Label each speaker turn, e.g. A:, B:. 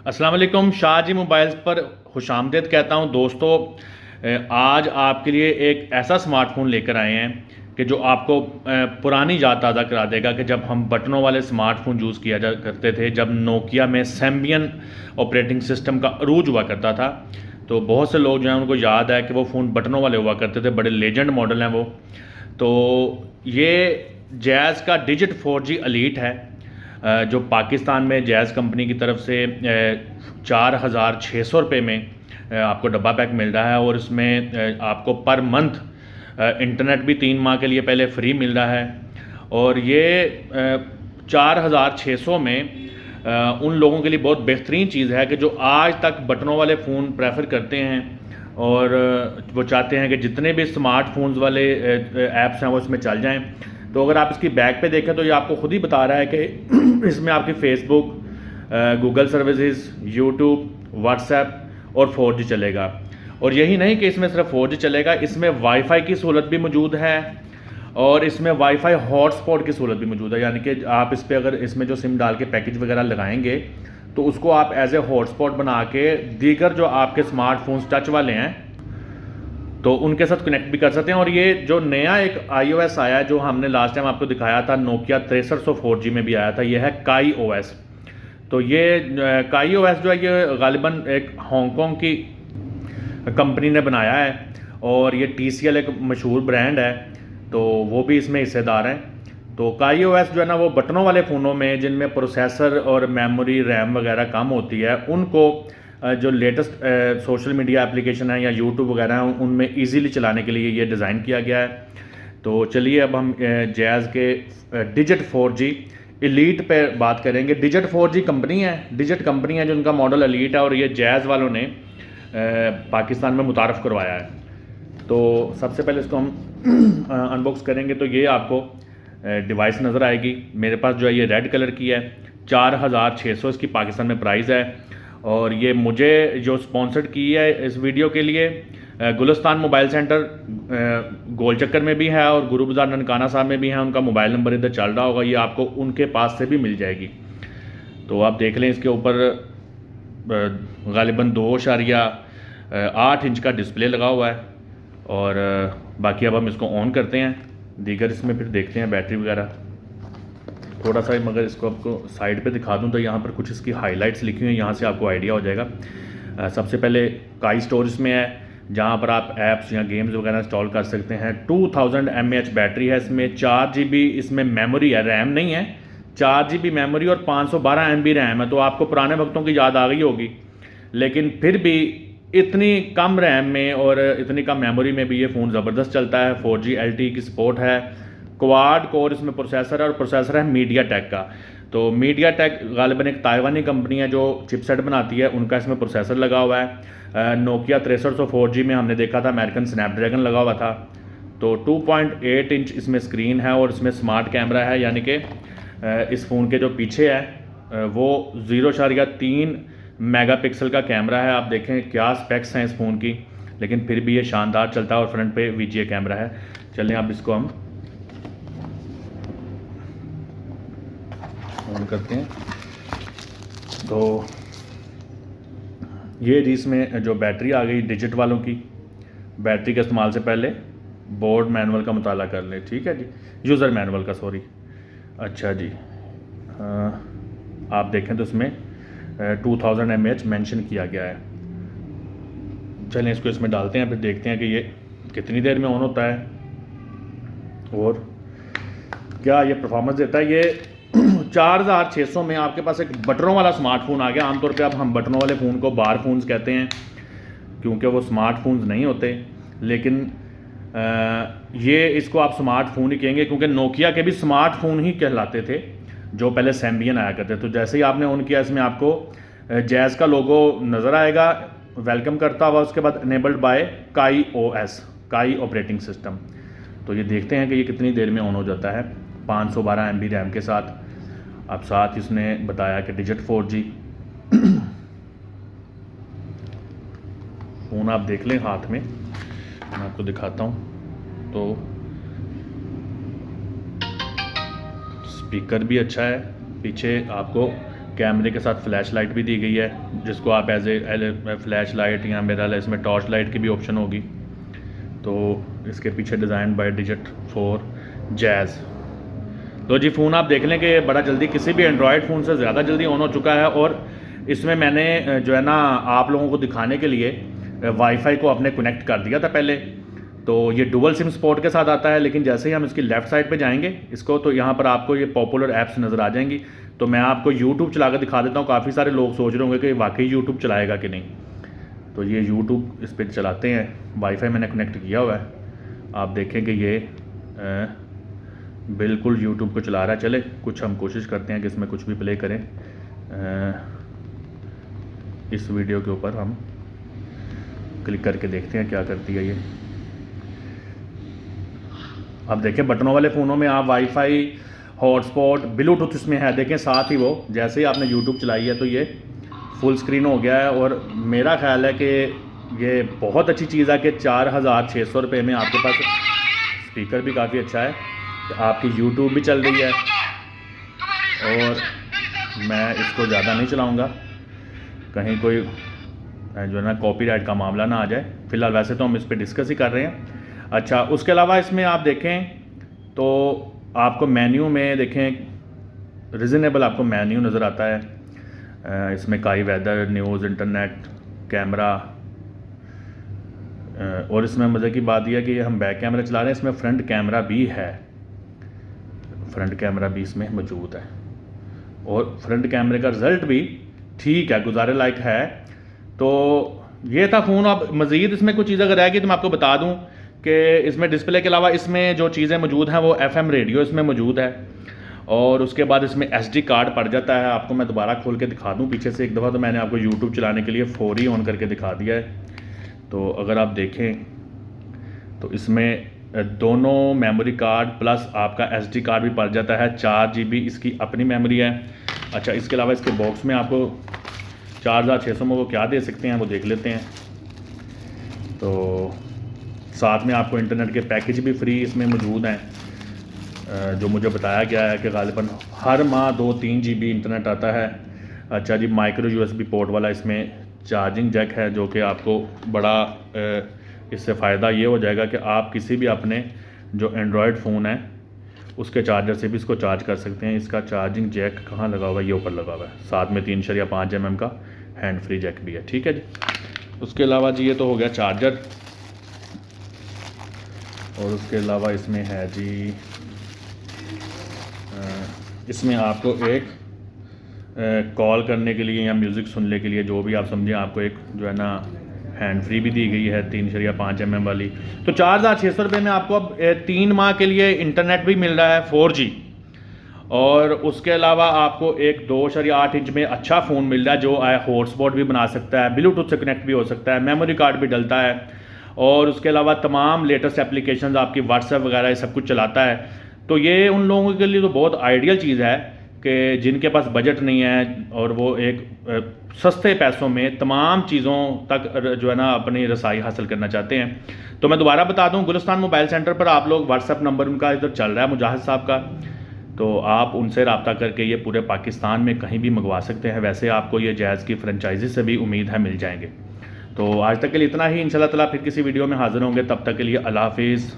A: अस्सलाम वालेकुम। शाहजी मोबाइल्स पर खुशामदीद कहता हूँ दोस्तों। आज आपके लिए एक ऐसा स्मार्टफोन लेकर आए हैं कि जो आपको पुरानी याद ताज़ा करा देगा कि जब हम बटनों वाले स्मार्टफोन यूज़ किया जा करते थे, जब नोकिया में सैम्बियन ऑपरेटिंग सिस्टम का अरूज हुआ करता था। तो बहुत से लोग जो हैं उनको याद है कि वो फ़ोन बटनों वाले हुआ करते थे, बड़े लेजेंड मॉडल हैं वो। तो ये जैज़ का डिजिट 4G एलीट है, जो पाकिस्तान में जैज़ कंपनी की तरफ से 4,600 रुपये में आपको डब्बा पैक मिल रहा है। और इसमें आपको पर मंथ इंटरनेट भी 3 माह के लिए पहले फ्री मिल रहा है। और ये 4,600 में उन लोगों के लिए बहुत बेहतरीन चीज़ है कि जो आज तक बटनों वाले फ़ोन प्रेफर करते हैं और वो चाहते हैं कि जितने भी स्मार्टफोन्स वाले ऐप्स हैं वो इसमें चल जाएं। तो अगर आप इसकी बैक पे देखें तो ये आपको खुद ही बता रहा है कि इसमें आपकी Facebook, Google services, YouTube, WhatsApp और 4G चलेगा। और यही नहीं कि इसमें सिर्फ 4G चलेगा, इसमें वाईफाई की सहूलत भी मौजूद है और इसमें वाईफाई हॉटस्पॉट की सहूलत भी मौजूद है। यानी कि आप इस पर अगर इसमें जो सिम डाल के पैकेज वगैरह लगाएंगे तो उसको आप एज ए हॉटस्पॉट बना के दीगर जो आपके स्मार्टफोन्स टच वाले हैं तो उनके साथ कनेक्ट भी कर सकते हैं। और ये जो नया एक iOS आया है, जो हमने लास्ट टाइम आपको दिखाया था, नोकिया 6300 4G में भी आया था, ये है काई OS। तो ये काई OS जो है ये गालिबन एक हांगकॉन्ग की कंपनी ने बनाया है और ये TCL एक मशहूर ब्रांड है, तो वो भी इसमें हिस्सेदार हैं। तो काई OS जो है ना वो बटनों वाले फ़ोनों में जिनमें प्रोसेसर और मेमोरी रैम वगैरह कम होती है उनको जो लेटेस्ट सोशल मीडिया एप्लीकेशन है या यूट्यूब वगैरह हैं उनमें इजीली चलाने के लिए ये डिज़ाइन किया गया है। तो चलिए अब हम जैज़ के डिजिट 4G एलीट पे बात करेंगे। डिजिट 4G कंपनी है, डिजिट कंपनी है जो उनका मॉडल एलीट है और ये जैज़ वालों ने पाकिस्तान में मुतारफ़ करवाया है। तो सबसे पहले इसको हम अनबॉक्स करेंगे तो ये आपको डिवाइस नज़र आएगी। मेरे पास जो है ये रेड कलर की है, 4,600 इसकी पाकिस्तान में प्राइस है। और ये मुझे जो स्पॉन्सर्ड की है इस वीडियो के लिए गुलिस्तान मोबाइल सेंटर गोल चक्कर में भी है और गुरु बाज़ार ननकाना साहब में भी है। उनका मोबाइल नंबर इधर चल रहा होगा, ये आपको उनके पास से भी मिल जाएगी। तो आप देख लें, इसके ऊपर गालिबन 2.8 इंच का डिस्प्ले लगा हुआ है। और बाकी अब हम इसको ऑन करते हैं, दीगर इसमें फिर देखते हैं बैटरी वगैरह थोड़ा सा। मगर इसको आपको साइड पे दिखा दूं तो यहाँ पर कुछ इसकी हाइलाइट्स लिखी हुई हैं, यहाँ से आपको आइडिया हो जाएगा। सबसे पहले काई स्टोर इसमें है जहाँ पर आप ऐप्स या गेम्स वगैरह इंस्टॉल कर सकते हैं। 2000 mAh बैटरी है इसमें, 4GB इसमें मेमोरी है, रैम नहीं है। 4GB मेमोरी और 512 MB रैम है। तो आपको पुराने वक्तों की याद आ गई होगी, लेकिन फिर भी इतनी कम रैम में और इतनी कम मेमोरी में भी ये फ़ोन ज़बरदस्त चलता है। 4G LTE की सपोर्ट है। क्वाड कोर इसमें प्रोसेसर है और प्रोसेसर है मीडिया टेक का। तो मीडिया टेक गालिबन एक ताइवानी कंपनी है जो चिपसेट बनाती है, उनका इसमें प्रोसेसर लगा हुआ है। नोकिया 6300 4G में हमने देखा था अमेरिकन स्नैपड्रैगन लगा हुआ था। तो 2.8 इंच इसमें स्क्रीन है और इसमें स्मार्ट कैमरा है, यानी कि इस फ़ोन के जो पीछे है वो 0.3 मेगापिक्सल का कैमरा है। आप देखें क्या स्पेक्स हैं इस फ़ोन की, लेकिन फिर भी ये शानदार चलता है। और फ्रंट पे VGA कैमरा है। चलें अब इसको हम ऑन करते हैं। तो ये जी इसमें जो बैटरी आ गई डिजिट वालों की, बैटरी के इस्तेमाल से पहले बोर्ड मैनुअल का मुताला कर लें, ठीक है जी, यूज़र मैनुअल का, सॉरी। अच्छा जी, आप देखें तो इसमें 2000 mAh मेंशन किया गया है। चलें इसको इसमें डालते हैं, फिर देखते हैं कि ये कितनी देर में ऑन होता है और क्या ये परफॉर्मेंस देता है। ये 4,600 में आपके पास एक बटनों वाला स्मार्टफोन आ गया। आमतौर पे अब हम बटनों वाले फ़ोन को बार फोन्स कहते हैं क्योंकि वो स्मार्टफोन्स नहीं होते, लेकिन ये इसको आप स्मार्टफोन ही कहेंगे क्योंकि नोकिया के भी स्मार्टफोन ही कहलाते थे जो पहले सैम्बियन आया करते। तो जैसे ही आपने ऑन किया इसमें आपको जैज़ का लोगो नज़र आएगा, वेलकम करता हुआ। उसके बाद इनेबल्ड बाय काई OS, काई ऑपरेटिंग सिस्टम। तो ये देखते हैं कि ये कितनी देर में ऑन हो जाता है 512 MB रैम के साथ। अब साथ इसने बताया कि डिजिट 4G। फ़ोन आप देख लें हाथ में, मैं आपको दिखाता हूँ। तो स्पीकर भी अच्छा है, पीछे आपको कैमरे के साथ फ्लैश लाइट भी दी गई है, जिसको आप एज ए फ्लैश लाइट या मेरा इसमें टॉर्च लाइट की भी ऑप्शन होगी। तो इसके पीछे डिज़ाइन बाय डिजिट 4 जैज़। तो जी फ़ोन आप देख लें कि बड़ा जल्दी किसी भी एंड्रॉयड फ़ोन से ज़्यादा जल्दी ऑन हो चुका है। और इसमें मैंने जो है ना आप लोगों को दिखाने के लिए वाईफाई को अपने कनेक्ट कर दिया था पहले। तो ये डुअल सिम सपोर्ट के साथ आता है, लेकिन जैसे ही हम इसकी लेफ़्ट साइड पे जाएंगे इसको, तो यहाँ पर आपको ये पॉपुलर ऐप्स नज़र आ जाएंगी। तो मैं आपको यूट्यूब चला कर दिखा देता हूँ। काफ़ी सारे लोग सोच रहे होंगे कि वाकई यूट्यूब चलाएगा कि नहीं। तो ये यूट्यूब इस पर चलाते हैं, वाईफाई मैंने कनेक्ट किया हुआ है। आप देखें कि ये बिल्कुल यूट्यूब को चला रहा है। चले कुछ हम कोशिश करते हैं कि इसमें कुछ भी प्ले करें। इस वीडियो के ऊपर हम क्लिक करके देखते हैं क्या करती है ये। अब देखें बटनों वाले फ़ोनों में आप वाईफाई, हॉटस्पॉट, ब्लूटूथ इसमें है। देखें साथ ही वो जैसे ही आपने यूट्यूब चलाई है तो ये फुल स्क्रीन हो गया है। और मेरा ख्याल है कि ये बहुत अच्छी चीज़ है कि 4600 रुपये में आपके पास स्पीकर भी काफ़ी अच्छा है, तो आपकी यूट्यूब भी चल रही है। और मैं इसको ज़्यादा नहीं चलाऊँगा, कहीं कोई जो है ना कॉपीराइट का मामला ना आ जाए। फ़िलहाल वैसे तो हम इस पर डिस्कस ही कर रहे हैं। अच्छा, उसके अलावा इसमें आप देखें तो आपको मेन्यू में देखें रीज़नेबल आपको मेन्यू नज़र आता है। इसमें काई वेदर, न्यूज़, इंटरनेट, कैमरा। और इसमें मज़े की बात यह है कि हम बैक कैमरा चला रहे हैं, इसमें फ्रंट कैमरा भी है। फ्रंट कैमरा भी इसमें मौजूद है और फ्रंट कैमरे का रिज़ल्ट भी ठीक है, गुजारे लायक है। तो ये था फ़ोन। अब मज़ीद इसमें कुछ चीज़ अगर रहेगी तो मैं आपको बता दूं कि इसमें डिस्प्ले के अलावा इसमें जो चीज़ें मौजूद हैं वो FM रेडियो इसमें मौजूद है। और उसके बाद इसमें SD कार्ड पड़ जाता है। आपको मैं दोबारा खोल के दिखा दूं पीछे से एक दफ़ा। तो मैंने आपको यूट्यूब चलाने के लिए 4 ऑन करके दिखा दिया है। तो अगर आप देखें तो इसमें दोनों मेमोरी कार्ड प्लस आपका SD कार्ड भी पड़ जाता है। 4 GB इसकी अपनी मेमोरी है। अच्छा, इसके अलावा इसके बॉक्स में आपको 4600 में वो क्या दे सकते हैं वो देख लेते हैं। तो साथ में आपको इंटरनेट के पैकेज भी फ्री इसमें मौजूद हैं, जो मुझे बताया गया है कि गालिबन हर माह 2-3 GB इंटरनेट आता है। अच्छा जी, माइक्रो USB पोर्ट वाला इसमें चार्जिंग जैक है, जो कि आपको बड़ा इससे फ़ायदा ये हो जाएगा कि आप किसी भी अपने जो एंड्रॉयड फ़ोन है उसके चार्जर से भी इसको चार्ज कर सकते हैं। इसका चार्जिंग जैक कहाँ लगा हुआ है? ये ऊपर लगा हुआ है। साथ में 3.5 mm का हैंड फ्री जैक भी है। ठीक है जी। उसके अलावा जी ये तो हो गया चार्जर। और उसके अलावा इसमें है जी इसमें आपको एक कॉल करने के लिए या म्यूज़िक सुनने के लिए, जो भी आप समझें, आपको एक जो है ना हैंड फ्री भी दी गई है 3.5 mm वाली। तो 4600 रुपये में आपको अब 3 माह के लिए इंटरनेट भी मिल रहा है 4G। और उसके अलावा आपको एक 2.8 इंच में अच्छा फ़ोन मिल रहा है, जो हॉटस्पॉट भी बना सकता है, ब्लूटूथ से कनेक्ट भी हो सकता है, मेमोरी कार्ड भी डलता है। और उसके अलावा तमाम लेटेस्ट एप्लीकेशंस आपकी व्हाट्सएप वगैरह ये सब कुछ चलाता है। तो ये उन लोगों के लिए तो बहुत आइडियल चीज़ है कि जिनके पास बजट नहीं है और वो एक सस्ते पैसों में तमाम चीज़ों तक जो है ना अपनी रसाई हासिल करना चाहते हैं। तो मैं दोबारा बता दूं, गुलिस्तान मोबाइल सेंटर पर आप लोग व्हाट्सएप नंबर उनका इधर चल रहा है, मुजाहिद साहब का, तो आप उनसे रब्ता करके ये पूरे पाकिस्तान में कहीं भी मंगवा सकते हैं। वैसे आपको ये जैज़ की फ्रेंचाइजी से भी उम्मीद है मिल जाएंगे। तो आज तक के लिए इतना ही। इंशाल्लाह ताला फिर किसी वीडियो में हाज़िर होंगे। तब तक के लिए अल्लाह हाफिज़।